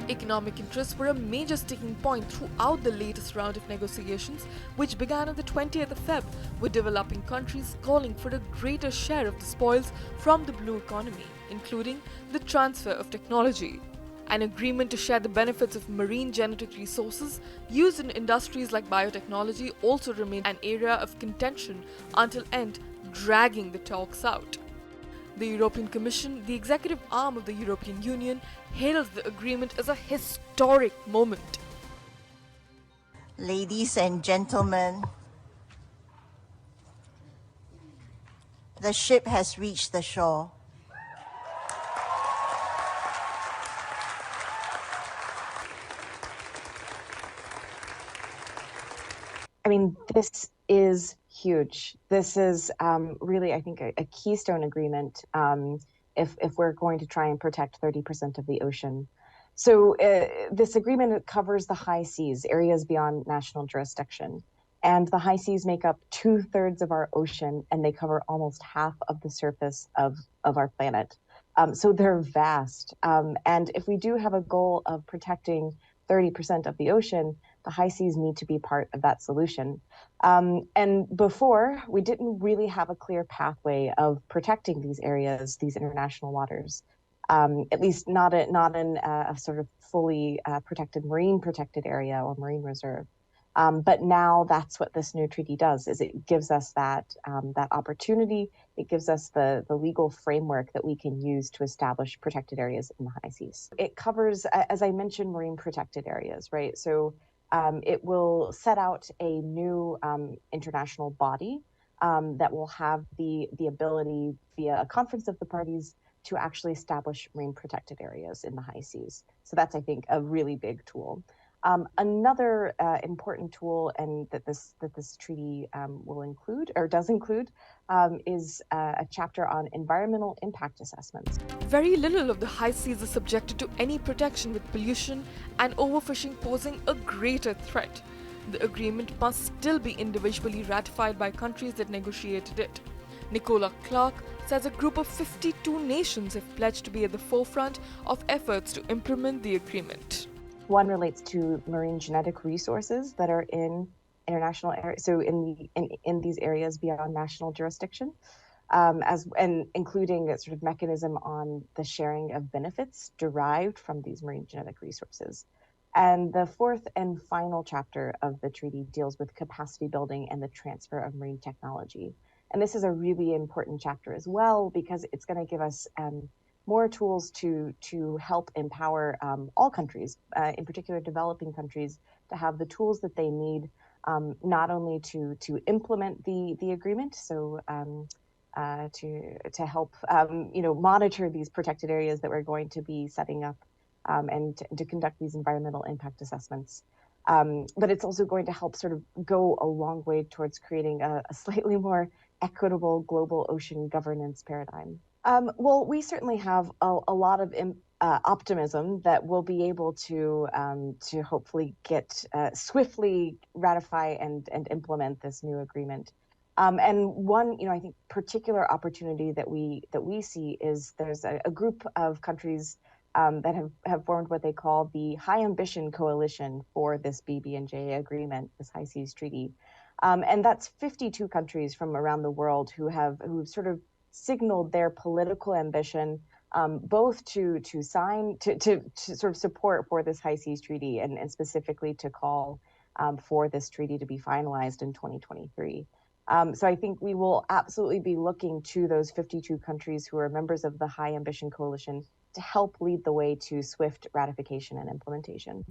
Economic interests were a major sticking point throughout the latest round of negotiations, which began on the 20th of Feb, with developing countries calling for a greater share of the spoils from the blue economy, including the transfer of technology. An agreement to share the benefits of marine genetic resources used in industries like biotechnology also remained an area of contention until end, dragging the talks out. The European Commission, the executive arm of the European Union, hails the agreement as a historic moment. Ladies and gentlemen, the ship has reached the shore. I mean, this is huge. This is really, I think, a keystone agreement if we're going to try and protect 30% of the ocean. So this agreement covers the high seas, areas beyond national jurisdiction. And the high seas make up 2/3 of our ocean, and they cover almost half of the surface of our planet. So they're vast. And if we do have a goal of protecting 30% of the ocean, the high seas need to be part of that solution. And before, we didn't really have a clear pathway of protecting these areas, these international waters, at least not in a sort of fully protected marine protected area or marine reserve. But now that's what this new treaty does, is it gives us that opportunity. It gives us the legal framework that we can use to establish protected areas in the high seas. It covers, as I mentioned, marine protected areas, right? So it will set out a new international body that will have the ability via a conference of the parties to actually establish marine protected areas in the high seas. So that's, I think, a really big tool. Another important tool, and that this treaty will include, or does include, is a chapter on environmental impact assessments. Very little of the high seas is subjected to any protection, with pollution and overfishing posing a greater threat. The agreement must still be individually ratified by countries that negotiated it. Nichola Clark says a group of 52 nations have pledged to be at the forefront of efforts to implement the agreement. One relates to marine genetic resources that are in international areas, so in these areas beyond national jurisdiction, and including a sort of mechanism on the sharing of benefits derived from these marine genetic resources. And the fourth and final chapter of the treaty deals with capacity building and the transfer of marine technology. And this is a really important chapter as well, because it's going to give us more tools to help empower all countries, in particular developing countries, to have the tools that they need, not only to implement the agreement, so to help monitor these protected areas that we're going to be setting up, and to conduct these environmental impact assessments. But it's also going to help sort of go a long way towards creating a slightly more equitable global ocean governance paradigm. Well, we certainly have a lot of optimism that we'll be able to hopefully get swiftly ratify and implement this new agreement. And one, I think, particular opportunity that we see is there's a group of countries that have formed what they call the High Ambition Coalition for this BB&J agreement, this High Seas Treaty. And that's 52 countries from around the world who've sort of signaled their political ambition, both to sign, to sort of support for this High Seas Treaty, and specifically to call for this treaty to be finalized in 2023. So I think we will absolutely be looking to those 52 countries who are members of the High Ambition Coalition to help lead the way to swift ratification and implementation.